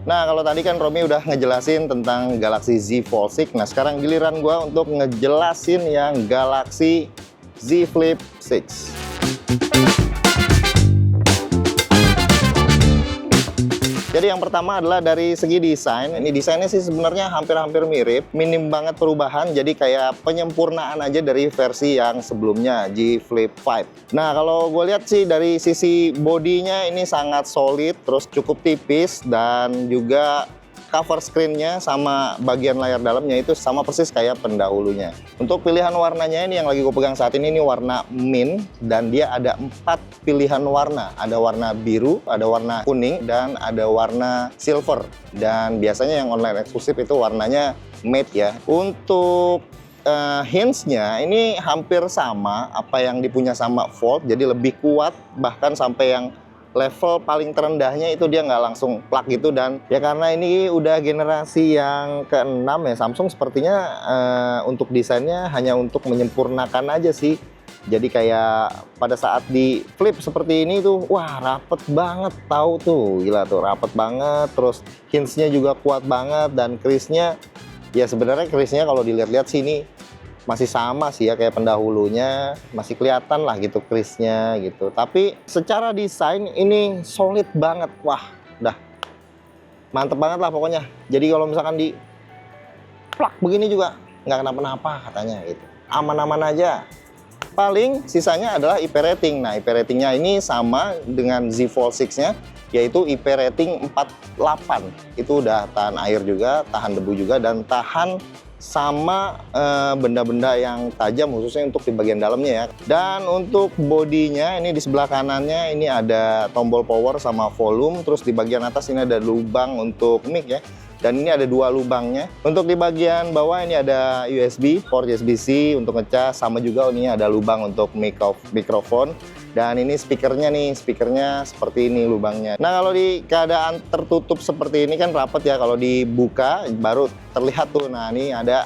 Nah, kalau tadi kan Romi udah ngejelasin tentang Galaxy Z Fold 6. Nah, sekarang giliran gua untuk ngejelasin yang Galaxy Z Flip 6. Jadi yang pertama adalah dari segi desain. Ini desainnya sih sebenarnya hampir-hampir mirip, minim banget perubahan. Jadi kayak penyempurnaan aja dari versi yang sebelumnya, Z Flip 5. Nah, kalau gue lihat sih dari sisi bodinya ini sangat solid, terus cukup tipis, dan juga cover screen-nya sama bagian layar dalamnya itu sama persis kayak pendahulunya. Untuk pilihan warnanya ini yang lagi gue pegang saat ini warna mint, dan dia ada 4 pilihan warna. Ada warna biru, ada warna kuning, dan ada warna silver. Dan biasanya yang online eksklusif itu warnanya matte ya. Untuk hinge-nya ini hampir sama apa yang dipunya sama Fold, jadi lebih kuat, bahkan sampai yang level paling terendahnya itu dia nggak langsung plug gitu. Dan ya karena ini udah generasi yang ke-6 ya, Samsung sepertinya untuk desainnya hanya untuk menyempurnakan aja sih. Jadi kayak pada saat di flip seperti ini tuh, wah rapet banget, tahu tuh, gila tuh, rapet banget. Terus hinge-nya juga kuat banget, dan crease-nya ya sebenarnya crease-nya kalau dilihat-lihat sih ini masih sama sih ya kayak pendahulunya, masih kelihatan lah gitu crease-nya gitu. Tapi secara desain ini solid banget, wah udah mantep banget lah pokoknya. Jadi kalau misalkan di plak begini juga nggak kenapa-napa katanya gitu, aman-aman aja. Paling sisanya adalah IP rating. Nah, IP ratingnya ini sama dengan Z Fold 6-nya, yaitu IP rating 48. Itu udah tahan air juga, tahan debu juga, dan tahan sama benda-benda yang tajam, khususnya untuk di bagian dalamnya ya. Dan untuk bodinya ini di sebelah kanannya ini ada tombol power sama volume, terus di bagian atas ini ada lubang untuk mic ya. Dan ini ada 2 lubangnya. Untuk di bagian bawah ini ada USB, port USB-C untuk ngecas, sama juga ini ada lubang untuk mikrofon. Dan ini speakernya nih, speakernya seperti ini lubangnya. Nah, kalau di keadaan tertutup seperti ini kan rapet ya, kalau dibuka baru terlihat tuh. Nah, ini ada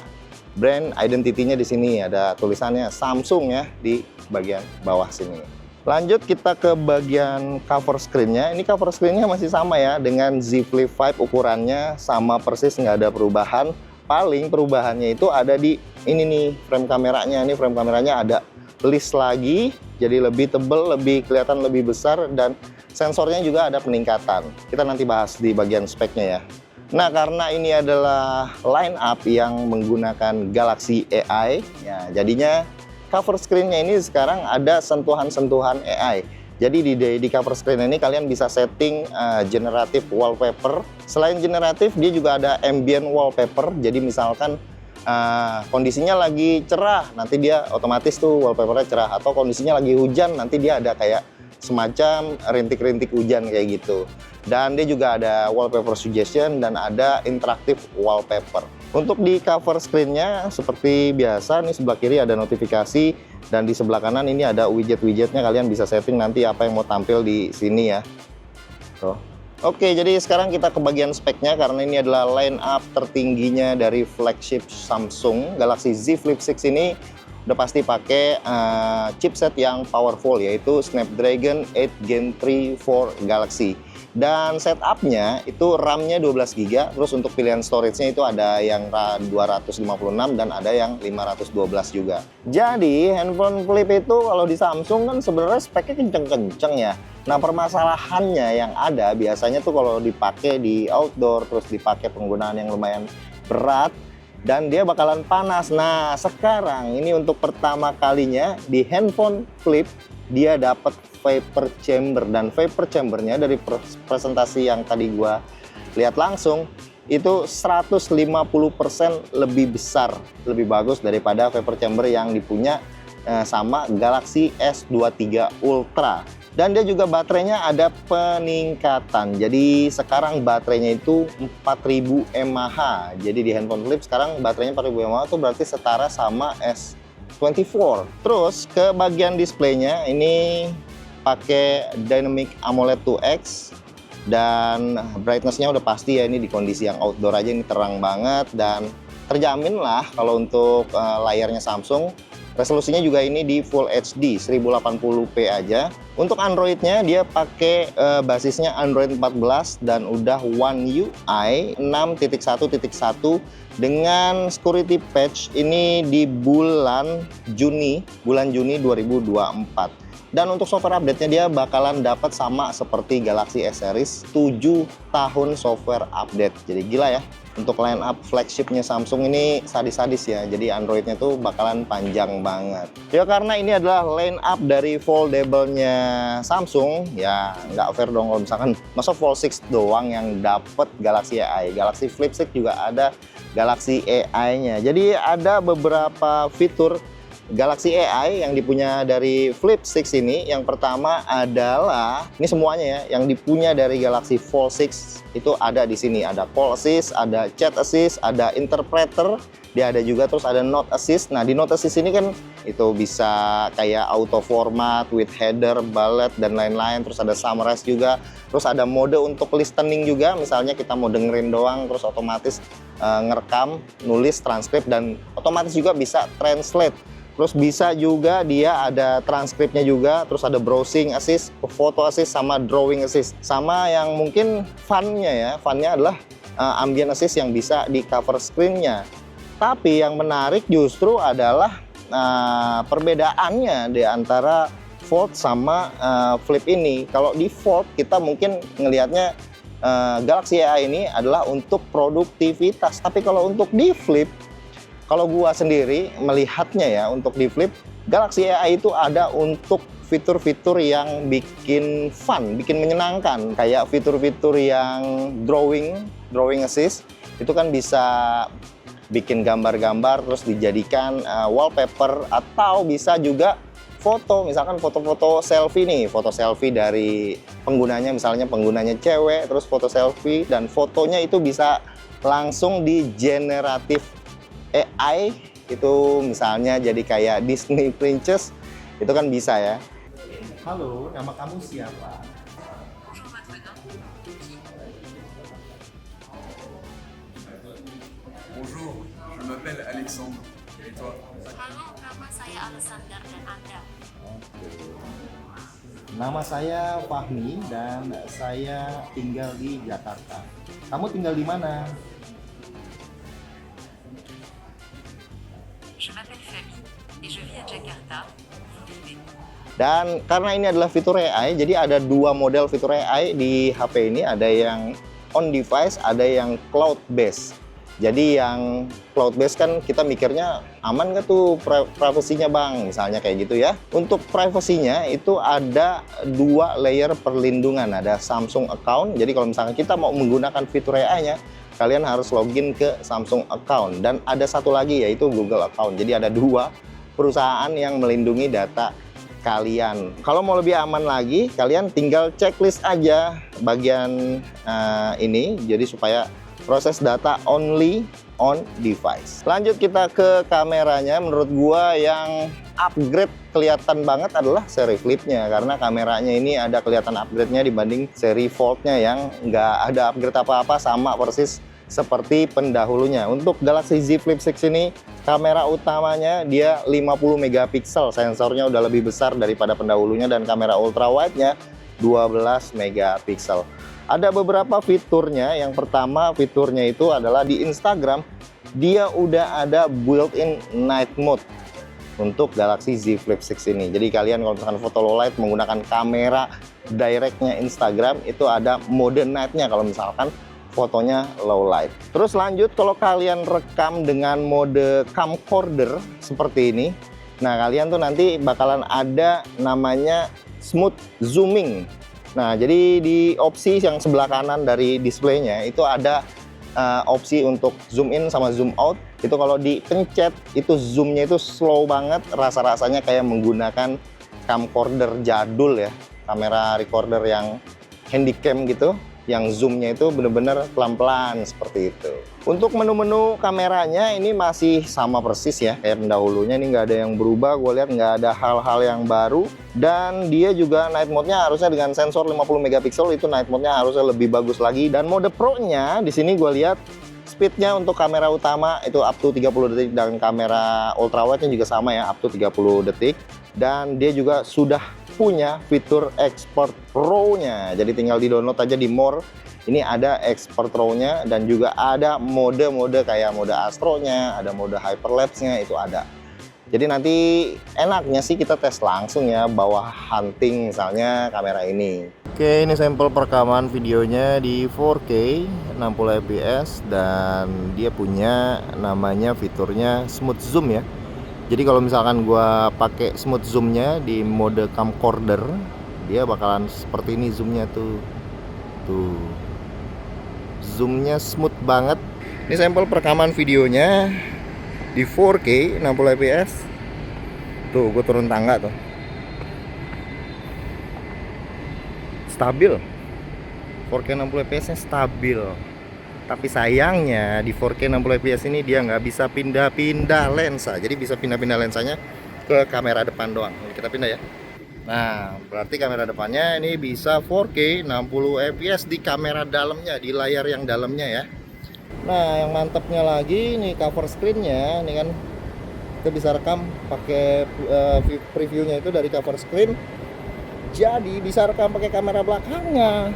brand identity-nya di sini, ada tulisannya Samsung ya di bagian bawah sini. Lanjut kita ke bagian cover screen-nya. Ini cover screen-nya masih sama ya dengan Z Flip 5, ukurannya sama persis, nggak ada perubahan. Paling perubahannya itu ada di ini nih, frame kameranya. Ini frame kameranya ada list lagi, jadi lebih tebal, lebih kelihatan lebih besar, dan sensornya juga ada peningkatan. Kita nanti bahas di bagian speknya ya. Nah, karena ini adalah line up yang menggunakan Galaxy AI, ya jadinya cover screen-nya ini sekarang ada sentuhan-sentuhan AI. Jadi di cover screen ini kalian bisa setting generative wallpaper. Selain generatif, dia juga ada ambient wallpaper. Jadi misalkan kondisinya lagi cerah, nanti dia otomatis tuh wallpapernya cerah. Atau kondisinya lagi hujan, nanti dia ada kayak semacam rintik-rintik hujan kayak gitu. Dan dia juga ada wallpaper suggestion dan ada interactive wallpaper. Untuk di cover screen-nya seperti biasa, nih sebelah kiri ada notifikasi, dan di sebelah kanan ini ada widget-widgetnya. Kalian bisa setting nanti apa yang mau tampil di sini ya. Tuh. Oke, jadi sekarang kita ke bagian speknya, karena ini adalah line up tertingginya dari flagship Samsung. Galaxy Z Flip 6 ini udah pasti pakai chipset yang powerful, yaitu Snapdragon 8 Gen 3 for Galaxy. Dan setupnya itu RAM-nya 12 GB, terus untuk pilihan storage-nya itu ada yang 256 dan ada yang 512 juga. Jadi handphone flip itu kalau di Samsung kan sebenarnya speknya kenceng-kenceng ya. Nah, permasalahannya yang ada biasanya tuh kalau dipakai di outdoor, terus dipakai penggunaan yang lumayan berat, dan dia bakalan panas. Nah, sekarang ini untuk pertama kalinya di handphone flip dia dapat vapor chamber, dan vapor chambernya dari presentasi yang tadi gua lihat langsung itu 150% lebih besar, lebih bagus daripada vapor chamber yang dipunya sama Galaxy S23 Ultra. Dan dia juga baterainya ada peningkatan. Jadi sekarang baterainya itu 4000 mAh. Jadi di handphone flip sekarang baterainya 4000 mAh itu berarti setara sama S24. Terus ke bagian displaynya ini pakai Dynamic AMOLED 2X, dan brightness-nya udah pasti ya, ini di kondisi yang outdoor aja ini terang banget, dan terjamin lah kalau untuk layarnya Samsung Resolusinya juga ini di Full HD 1080p aja. Untuk Android-nya dia pakai basisnya Android 14 dan udah One UI 6.1.1 dengan security patch ini di bulan Juni 2024. Dan untuk software update-nya dia bakalan dapat sama seperti Galaxy S Series 7 tahun software update. Jadi gila ya. Untuk line up flagship-nya Samsung ini sadis-sadis ya. Jadi Android-nya tuh bakalan panjang banget. Ya karena ini adalah line up dari foldable-nya Samsung, ya nggak fair dong kalau misalkan masa Fold 6 doang yang dapet Galaxy AI. Galaxy Flip 6 juga ada Galaxy AI-nya. Jadi ada beberapa fitur Galaxy AI yang dipunya dari Flip 6 ini. Yang pertama adalah, ini semuanya ya, yang dipunya dari Galaxy Fold 6 itu ada di sini. Ada Call Assist, ada Chat Assist, ada Interpreter, dia ada juga, terus ada Note Assist. Nah di Note Assist ini kan itu bisa kayak auto format with header, bullet, dan lain-lain. Terus ada summarize juga. Terus ada mode untuk listening juga, misalnya kita mau dengerin doang, terus otomatis ngerekam, nulis, transkrip, dan otomatis juga bisa translate. Terus bisa juga dia ada transkripnya juga, terus ada browsing assist, photo assist, sama drawing assist. Sama yang mungkin fun-nya ya, fun-nya adalah ambient assist yang bisa di cover screen-nya. Tapi yang menarik justru adalah perbedaannya di antara Fold sama Flip ini. Kalau di Fold kita mungkin ngelihatnya Galaxy AI ini adalah untuk produktivitas, tapi kalau untuk di Flip, kalau gua sendiri melihatnya ya, untuk di Flip, Galaxy AI itu ada untuk fitur-fitur yang bikin fun, bikin menyenangkan. Kayak fitur-fitur yang drawing assist, itu kan bisa bikin gambar-gambar terus dijadikan wallpaper, atau bisa juga foto, misalkan foto-foto selfie nih, foto selfie dari penggunanya, misalnya penggunanya cewek, terus foto selfie, dan fotonya itu bisa langsung di generatif AI, itu misalnya jadi kayak Disney Princess, itu kan bisa ya. Halo, nama kamu siapa? Bonjour, je m'appelle Alexandre. Et toi? Halo, nama saya Alexander dan Anda. Nama saya Fahmi dan saya tinggal di Jakarta. Kamu tinggal di mana? Je m'appelle Fami et je vis à Jakarta. Dan karena ini adalah fitur AI, jadi ada dua model fitur AI di HP ini. Ada yang on device, ada yang cloud based. Jadi yang cloud based kan kita mikirnya aman nggak tuh privasinya bang, misalnya kayak gitu ya. Untuk privasinya itu ada dua layer perlindungan. Ada Samsung account, jadi kalau misalnya kita mau menggunakan fitur AI-nya, kalian harus login ke Samsung account. Dan ada satu lagi yaitu Google account. Jadi ada dua perusahaan yang melindungi data kalian. Kalau mau lebih aman lagi, kalian tinggal checklist aja bagian ini, jadi supaya proses data only on device. Lanjut kita ke kameranya. Menurut gua yang upgrade kelihatan banget adalah seri Flip-nya, karena kameranya ini ada kelihatan upgrade-nya dibanding seri Fold-nya yang nggak ada upgrade apa-apa, sama persis seperti pendahulunya. Untuk Galaxy Z Flip 6 ini, kamera utamanya dia 50 megapiksel, sensornya udah lebih besar daripada pendahulunya, dan kamera ultra wide-nya 12 megapiksel. Ada beberapa fiturnya. Yang pertama fiturnya itu adalah di Instagram, dia udah ada built-in night mode untuk Galaxy Z Flip 6 ini. Jadi kalian kalau misalkan foto low light menggunakan kamera directnya Instagram, itu ada mode night-nya kalau misalkan fotonya low light. Terus lanjut, kalau kalian rekam dengan mode camcorder seperti ini, nah kalian tuh nanti bakalan ada namanya smooth zooming. Nah jadi di opsi yang sebelah kanan dari displaynya itu ada opsi untuk zoom in sama zoom out. Itu kalau dipencet itu zoomnya itu slow banget, rasa-rasanya kayak menggunakan camcorder jadul ya, kamera recorder yang handycam gitu, yang zoomnya itu bener-bener pelan-pelan seperti itu. Untuk menu-menu kameranya ini masih sama persis ya kayak pendahulunya, ini nggak ada yang berubah. Gue lihat nggak ada hal-hal yang baru, dan dia juga night mode-nya harusnya dengan sensor 50 megapiksel, itu night mode-nya harusnya lebih bagus lagi. Dan mode pro-nya di sini gue lihat Speednya untuk kamera utama itu up to 30 detik dan kamera ultrawide-nya juga sama ya, up to 30 detik. Dan dia juga sudah punya fitur export RAW-nya. Jadi tinggal di-download aja di More. Ini ada export RAW-nya dan juga ada mode-mode kayak mode Astro-nya, ada mode Hyperlapse-nya, itu ada. Jadi nanti enaknya sih kita tes langsung ya, bawa hunting misalnya kamera ini. Oke, ini sampel perekaman videonya di 4K 60 fps dan dia punya namanya fiturnya smooth zoom ya. Jadi kalau misalkan gua pakai smooth zoomnya di mode camcorder, dia bakalan seperti ini zoomnya tuh. Tuh. Zoomnya smooth banget. Ini sampel perekaman videonya di 4K 60 fps. Tuh, gue turun tangga tuh. Stabil. 4K 60 fps nya stabil. Tapi sayangnya di 4K 60 fps ini dia nggak bisa pindah-pindah lensa. Jadi bisa pindah-pindah lensanya ke kamera depan doang. Ini kita pindah ya. Nah, berarti kamera depannya ini bisa 4K 60 fps di kamera dalamnya, di layar yang dalamnya ya. Nah, yang mantapnya lagi nih cover screen-nya, ini kan kita bisa rekam pakai previewnya itu dari cover screen. Jadi bisa rekam pakai kamera belakangnya.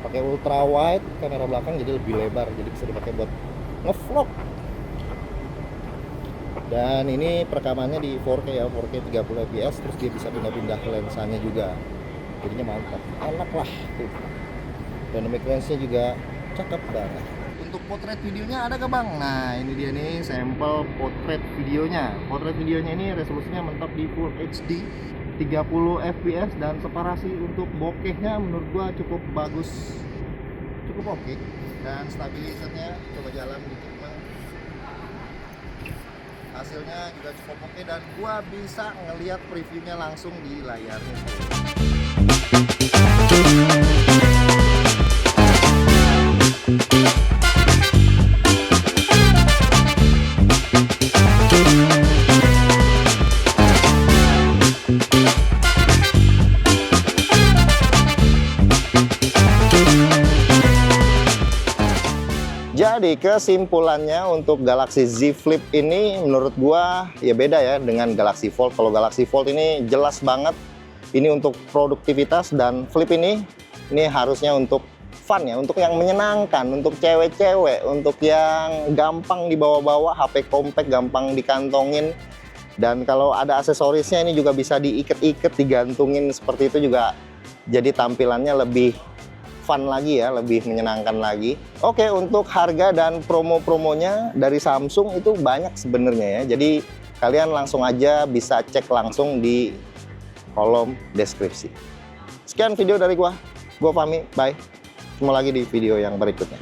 Pakai ultra wide kamera belakang jadi lebih lebar, jadi bisa dipakai buat ngevlog. Dan ini perekamannya di 4K ya, 4K 30 fps, terus dia bisa pindah-pindah lensanya juga. Jadinya mantap, enak lah tuh. Dynamic range-nya juga cakep banget. Untuk potret videonya ada gak bang? Nah ini dia nih sampel potret videonya. Potret videonya ini resolusinya mentok di Full HD 30 fps dan separasi untuk bokehnya menurut gua cukup bagus, cukup oke. Dan stabilizernya coba jalan dikit bang. Hasilnya juga cukup oke dan gua bisa ngelihat previewnya langsung di layarnya. Jadi kesimpulannya untuk Galaxy Z Flip ini menurut gua ya beda ya dengan Galaxy Fold. Kalau Galaxy Fold ini jelas banget ini untuk produktivitas, dan Flip ini harusnya untuk fun ya, untuk yang menyenangkan, untuk cewek-cewek, untuk yang gampang dibawa-bawa, HP compact gampang dikantongin. Dan kalau ada aksesorisnya ini juga bisa diikat-ikat, digantungin seperti itu juga jadi tampilannya lebih fun lagi ya, lebih menyenangkan lagi. Oke, untuk harga dan promo-promonya dari Samsung itu banyak sebenarnya ya. Jadi kalian langsung aja bisa cek langsung di kolom deskripsi. Sekian video dari gua Fahmi, bye. Ketemu lagi di video yang berikutnya.